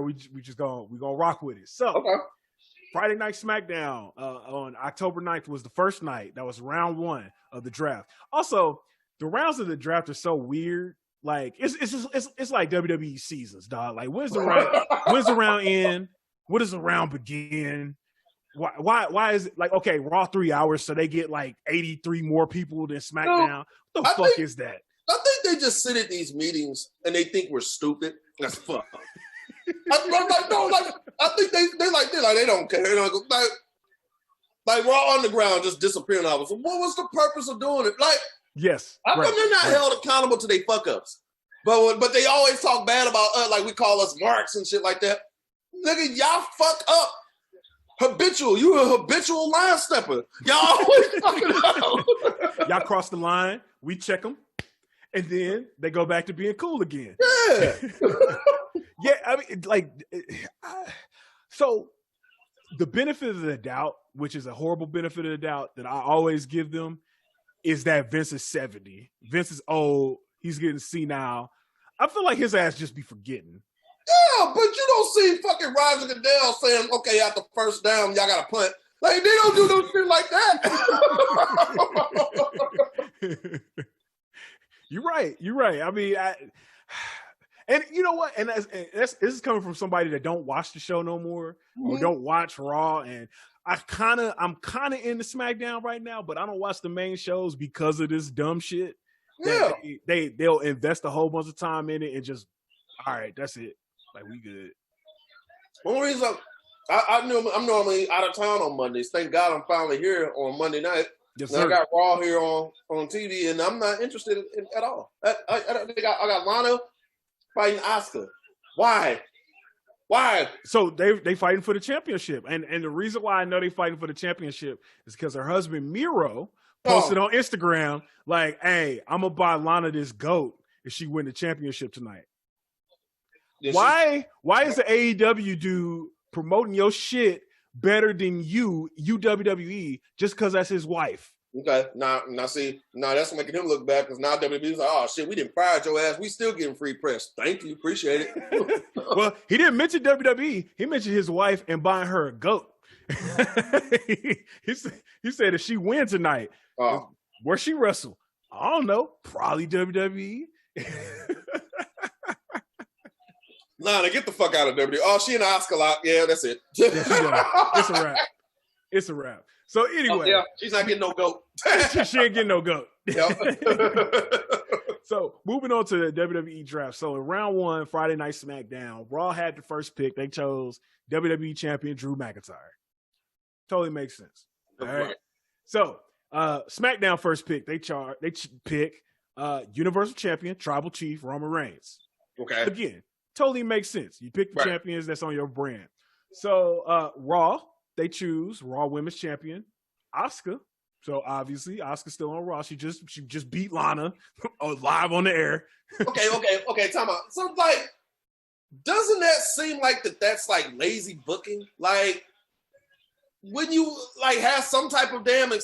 we gonna rock with it. So Okay. Friday Night SmackDown on October 9th was the first night. That was round 1 of the draft. Also, the rounds of the draft are so weird. Like it's like WWE seasons, dog. Like when's the round end? When does the round begin? Why is it like, okay, Raw 3 hours, so they get like 83 more people than SmackDown? What the fuck is that? I think they just sit at these meetings and they think we're stupid. That's fucked up. I think they don't care. Like Raw Underground just disappearing off. So what was the purpose of doing it? Like, yes, how come they're not held accountable to their fuck ups? But they always talk bad about us, like we call us marks and shit like that. Nigga, y'all fuck up. Habitual. You a habitual line stepper. Y'all always fucking up. Y'all cross the line. We check them. And then they go back to being cool again. Yeah. Yeah, I mean, like, so the benefit of the doubt, which is a horrible benefit of the doubt that I always give them, is that Vince is 70. Vince is old. He's getting senile. I feel like his ass just be forgetting. Yeah, but you don't see fucking Roger Goodell saying, okay, after first down, y'all got to punt. Like, they don't do no shit like that. You're right. I mean, and you know what? And this is coming from somebody that don't watch the show no more, or don't watch Raw. And I'm kind of into SmackDown right now, but I don't watch the main shows because of this dumb shit. Yeah, they'll invest a whole bunch of time in it and just, all right, that's it. Like, we good. One reason I'm normally out of town on Mondays. Thank God I'm finally here on Monday night. Yes, I got Raw here on TV, and I'm not interested in at all. I got Lana fighting Asuka. Why? So they fighting for the championship, and the reason why I know they fighting for the championship is because her husband Miro posted on Instagram like, "Hey, I'm gonna buy Lana this goat if she win the championship tonight." Yeah, why is the AEW dude promoting your shit better than you WWE just because that's his wife? Okay, now that's making him look bad because now WWE's like, oh shit, we didn't fire your ass. We still getting free press. Thank you, appreciate it. Well, he didn't mention WWE. He mentioned his wife and buying her a goat. he said if she wins tonight, where she wrestle? I don't know. Probably WWE. Nah, get the fuck out of WWE. Oh, she and Asuka lot. Yeah, that's it. Yeah, it's a wrap. So anyway. Yeah, she's not getting no goat. she ain't getting no goat. Yep. So moving on to the WWE draft. So in round 1, Friday Night SmackDown, Raw had the first pick. They chose WWE champion Drew McIntyre. Totally makes sense. All right. So SmackDown first pick, they pick Universal Champion, Tribal Chief, Roman Reigns. Okay. Again, totally makes sense. You pick the champions that's on your brand. So Raw, they choose Raw Women's Champion, Asuka. So obviously Asuka's still on Raw. She just beat Lana live on the air. Okay. Time out. So like, doesn't that seem like that's like lazy booking? Like, when you like have some type of damn. Okay,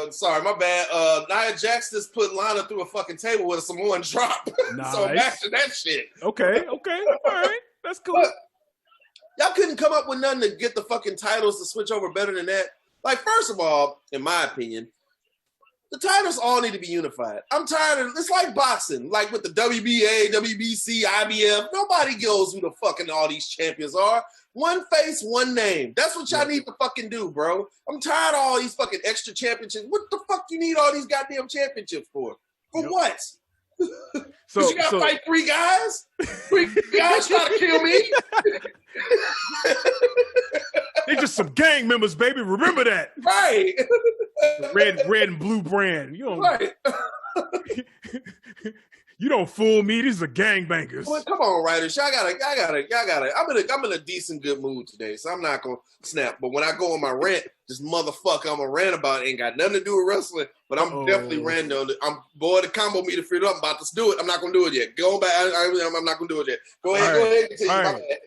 sorry, my bad. Nia Jax just put Lana through a fucking table with a Samoan drop. Nice. So imagine that shit. Okay, all right, that's cool. But y'all couldn't come up with nothing to get the fucking titles to switch over better than that. Like, first of all, in my opinion, the titles all need to be unified. I'm tired of it's like boxing, like with the WBA, WBC, IBF. Nobody knows who the fucking all these champions are. One face, one name. That's what y'all need to fucking do, bro. I'm tired of all these fucking extra championships. What the fuck you need all these goddamn championships for? For what? So you gotta fight 3 guys? 3 guys try to kill me? They just some gang members, baby. Remember that. Right. Red and blue brand. You don't right. You don't fool me. These are gangbangers. Well, come on, writers. Y'all gotta. I'm in a decent good mood today, so I'm not gonna snap. But when I go on my rant, this motherfucker I'm gonna rant about ain't got nothing to do with wrestling. But I'm definitely ranting on it. The combo meter figured up. I'm about to do it. I'm not gonna do it yet. Go back. I'm not gonna do it yet. Go ahead.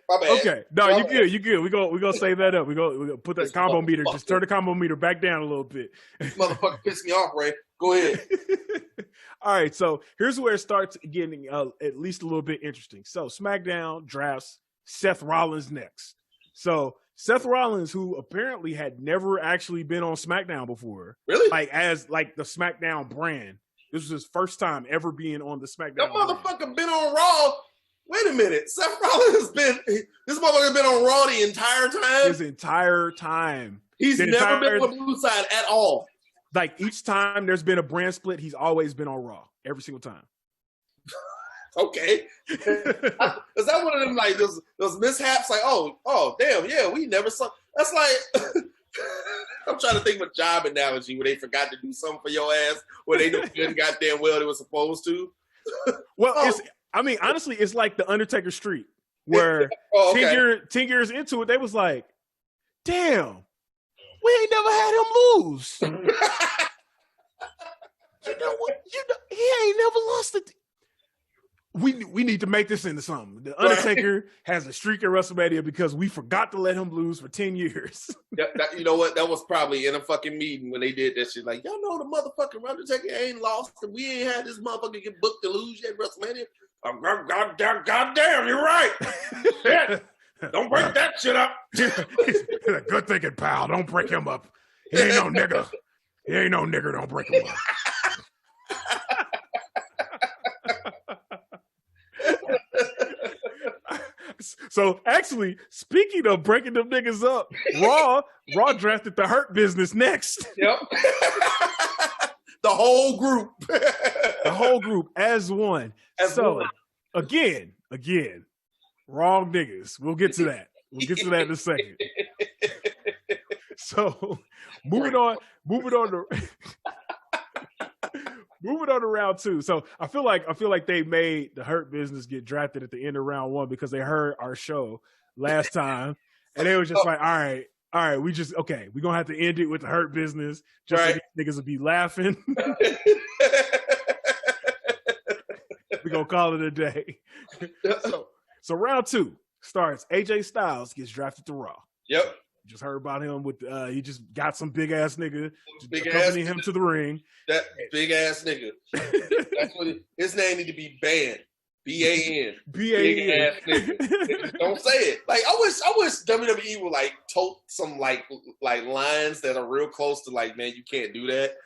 My bad. Okay. No, you good. We gonna save that up. We go put that combo meter. Just turn the combo meter back down a little bit. This motherfucker pissed me off, Ray. Go ahead. All right, so here's where it starts getting at least a little bit interesting. So SmackDown drafts Seth Rollins next. So Seth Rollins, who apparently had never actually been on SmackDown before, really, as the SmackDown brand. This was his first time ever being on the SmackDown. That motherfucker been on Raw. Wait a minute, Seth Rollins this motherfucker been on Raw the entire time. His entire time. He's never been on the blue side at all. Like each time there's been a brand split, he's always been on Raw every single time. Okay, is that one of them like those mishaps? Like, oh, damn, yeah, we never saw. That's like, I'm trying to think of a job analogy where they forgot to do something for your ass, where they knew good goddamn well they were supposed to. Well, honestly, it's like the Undertaker Streak, where 10 years into it, they was like, damn. We ain't never had him lose. You know what? He ain't never lost it. We need to make this into something. The Undertaker has a streak at WrestleMania because we forgot to let him lose for 10 years. You know what? That was probably in a fucking meeting when they did that shit. Like, y'all know the motherfucking Undertaker ain't lost, and we ain't had this motherfucker get booked to lose yet at WrestleMania. Goddamn, you're right. Shit. Don't break that shit up. Good thinking, pal. Don't break him up. He ain't no nigga. He ain't no nigger. Don't break him up. So actually, speaking of breaking them niggas up, Raw drafted the Hurt Business next. Yep. The whole group. The whole group as one. Again, wrong niggas. We'll get to that. We'll get to that in a second. So moving on to round two. So I feel like they made the Hurt Business get drafted at the end of round one because they heard our show last time and they were just like, all right, we're gonna have to end it with the Hurt Business just so these niggas will be laughing. We're gonna call it a day. So round two starts. AJ Styles gets drafted to Raw. Yep. Just heard about him with he just got some big ass nigga accompanying him to the ring. That big ass nigga. That's what his name need to be banned. B-A-N. Big ass nigga. Don't say it. Like I wish WWE would like tote some like lines that are real close to like, man, you can't do that.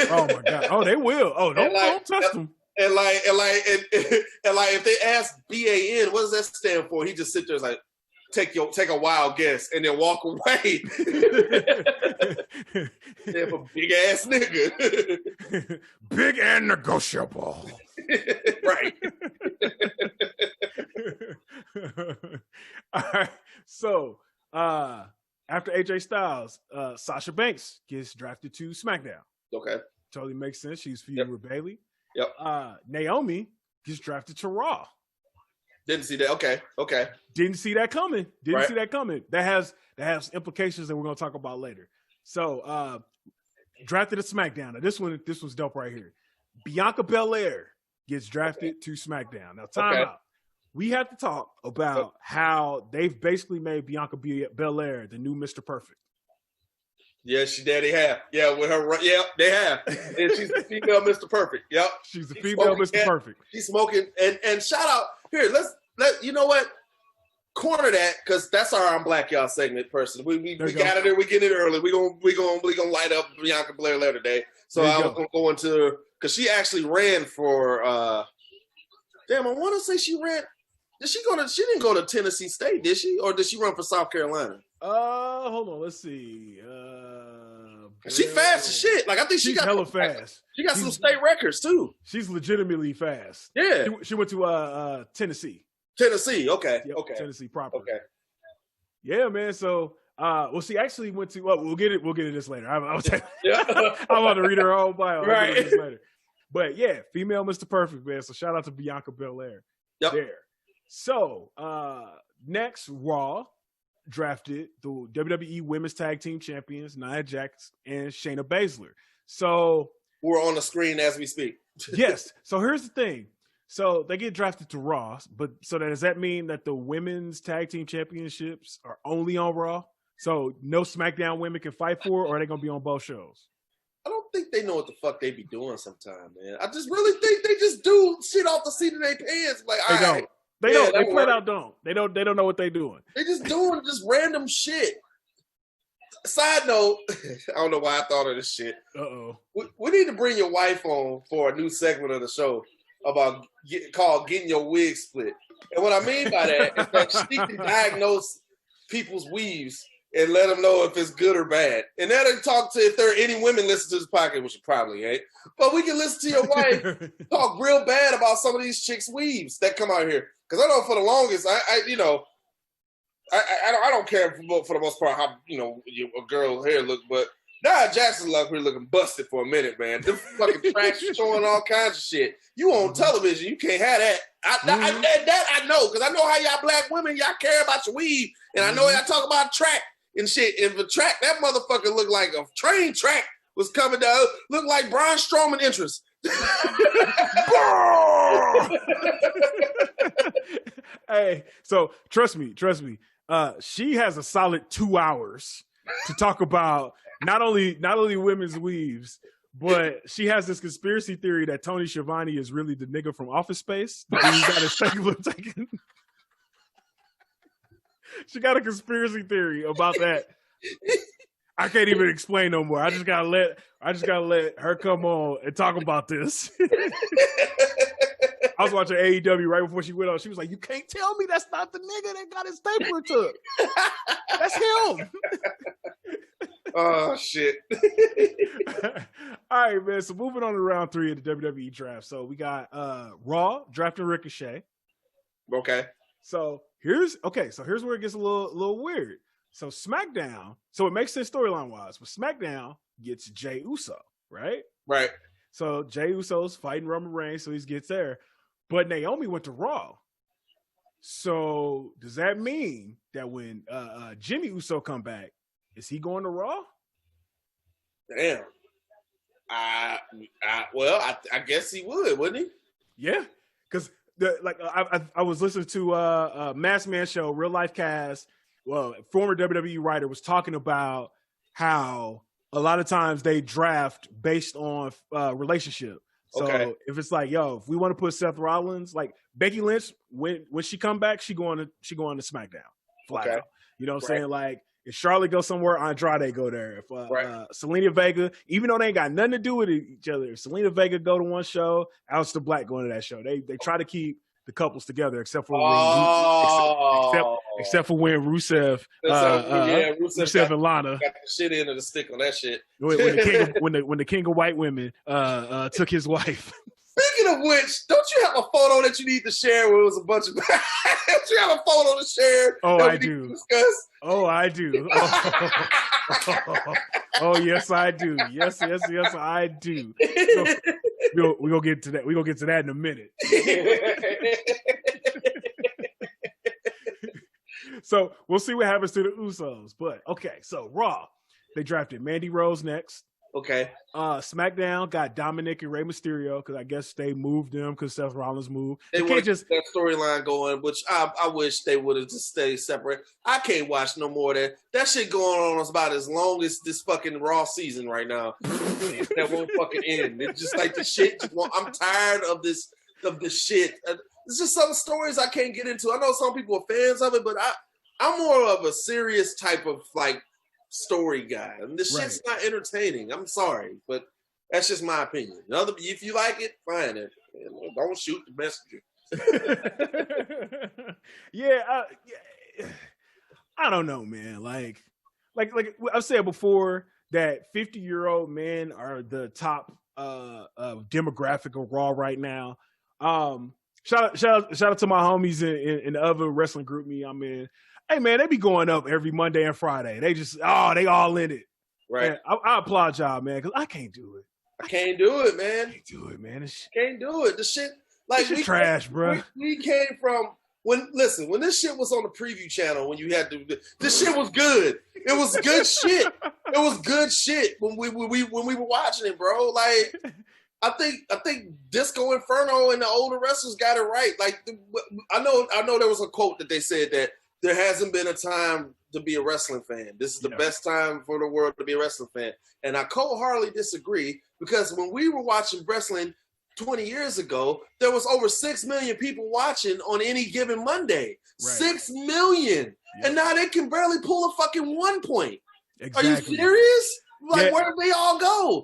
Oh my god. Oh, they will. Oh, don't touch them. And if they ask BAN, what does that stand for? He just sit there and like, take a wild guess and then walk away. They're a big ass nigga. Big and negotiable. Right. All right. So after AJ Styles, Sasha Banks gets drafted to SmackDown. Okay. Totally makes sense. She's feuding with Bayley. Yep. Naomi gets drafted to Raw. Didn't see that. Okay. Didn't see that coming. See that coming. That has implications that we're gonna talk about later. So drafted to SmackDown. Now this was dope right here. Bianca Belair gets drafted to SmackDown. Now time out. We have to talk about how they've basically made Bianca Belair the new Mr. Perfect. Yes, they have. Yeah, with her. Yeah, they have. And she's the female Mr. Perfect. Yep. She's the female Mr. Perfect. She's smoking. And shout out here. Let you know what? Corner that because that's our I'm Black Y'all segment. Person, we got it there. We get it early. We gonna light up Bianca Belair today. So I was gonna go into because she actually ran for. Damn, I want to say she ran. She didn't go to Tennessee State, did she? Or did she run for South Carolina? Hold on. Let's see. She fast as shit. Like I think she's hella fast. She got some state records too. She's legitimately fast. Yeah. She went to Tennessee. Tennessee. Okay. Yep, okay. Tennessee proper. Okay. Yeah, man. So, she actually went to. Well, we'll get it this later. I'm about to read her whole bio. Right. We'll get this later. But yeah, female Mr. Perfect, man. So shout out to Bianca Belair. Yep. There. So next, Raw drafted the WWE Women's Tag Team Champions Nia Jax and Shayna Baszler. So we're on the screen as we speak. Yes. So here's the thing. So they get drafted to Raw, but so does that mean that the Women's Tag Team Championships are only on Raw? So no SmackDown women can fight for, or are they going to be on both shows? I don't think they know what the fuck they be doing sometimes, man. I just really think they just do shit off the seat of their pants. Like, They all don't. right. They don't. They flat out don't. They don't know what they doing. They just doing just random shit. Side note, I don't know why I thought of this shit. Uh-oh. We need to bring your wife on for a new segment of the show called Getting Your Wig Split. And what I mean by that is that she can diagnose people's weaves and let them know if it's good or bad. And that'll talk to if there are any women listening to this podcast, which probably ain't. But we can listen to your wife talk real bad about some of these chicks' weaves that come out here. Because I know for the longest, I don't care for the most part how a girl hair look, but Nia Jackson looking busted for a minute, man. Them fucking tracks showing all kinds of shit. You on television, you can't have that. I know, because I know how y'all black women, y'all care about your weave, and I know y'all talk about track and shit. And the track, that motherfucker looked like a train track was coming down, looked like Braun Strowman entrance. Hey, so trust me. She has a solid 2 hours to talk about not only women's weaves, but she has this conspiracy theory that Tony Schiavone is really the nigga from Office Space. The dude who got his tentacle taken. She got a conspiracy theory about that. I can't even explain no more. I just gotta let her come on and talk about this. I was watching AEW right before she went on. She was like, "You can't tell me that's not the nigga that got his stapler took. That's him." Oh shit. All right, man. So moving on to round 3 of the WWE draft. So we got Raw drafting Ricochet. Okay. So here's where it gets a little weird. So SmackDown, so it makes sense storyline wise, but SmackDown gets Jey Uso, right? Right. So Jey Uso's fighting Roman Reigns, so he gets there. But Naomi went to Raw. So does that mean that when Jimmy Uso come back, is he going to Raw? Damn. I guess he would, wouldn't he? Yeah, because I was listening to Masked Man Show, Real Life Cast. Well, former WWE writer was talking about how a lot of times they draft based on relationship. So if it's like, yo, if we want to put Seth Rollins, like Becky Lynch, when she come back, she going to SmackDown. Flat out. You know what I'm saying? Like if Charlotte goes somewhere, Andrade go there. If Selena Vega, even though they ain't got nothing to do with each other, if Selena Vega go to one show, Aleister Black going to that show. They try to keep the couples together, except for when Rusev, Rusev and Lana got the shit end of the stick on that shit. When the king of white women took his wife. Speaking of which, don't you have a photo that you need to share where it was a bunch of? Don't you have a photo to share? Oh, I do. Oh, I do. Oh, yes, I do. Yes, I do. We're gonna get to that. We're gonna get to that in a minute. So we'll see what happens to the Usos. But okay, so Raw, they drafted Mandy Rose next. Okay. SmackDown got Dominic and Rey Mysterio because I guess they moved them because Seth Rollins moved. They can't just that storyline going, which I wish they would have just stayed separate. I can't watch no more of that. That shit going on is about as long as this fucking Raw season right now. That won't fucking end. It's just like the shit. I'm tired of this shit. It's just some stories I can't get into. I know some people are fans of it, but I'm more of a serious type of like story guy. I mean, this shit's not entertaining. I'm sorry, but that's just my opinion. If you like it, fine. Don't shoot the messenger. I don't know, man. Like I've said before that 50-year-old men are the top demographic of Raw right now. Shout out to my homies in the other wrestling group I'm in. Hey man, they be going up every Monday and Friday. They just they all in it. Right. Man, I applaud y'all, man, because I can't do it. I can't do it, man. Can't do it, man. Can't do it. The shit like we trash, bro. We came from when this shit was on the preview channel when you had to. This shit was good. It was good shit. It was good shit when we were watching it, bro. Like. I think Disco Inferno and the older wrestlers got it right. Like I know there was a quote that they said that there hasn't been a time to be a wrestling fan. This is the best time for the world to be a wrestling fan. And I wholeheartedly disagree, because when we were watching wrestling 20 years ago, there was over 6 million people watching on any given Monday. Right. 6 million. Yep. And now they can barely pull a fucking 1 point. Exactly. Are you serious? Like, where did they all go?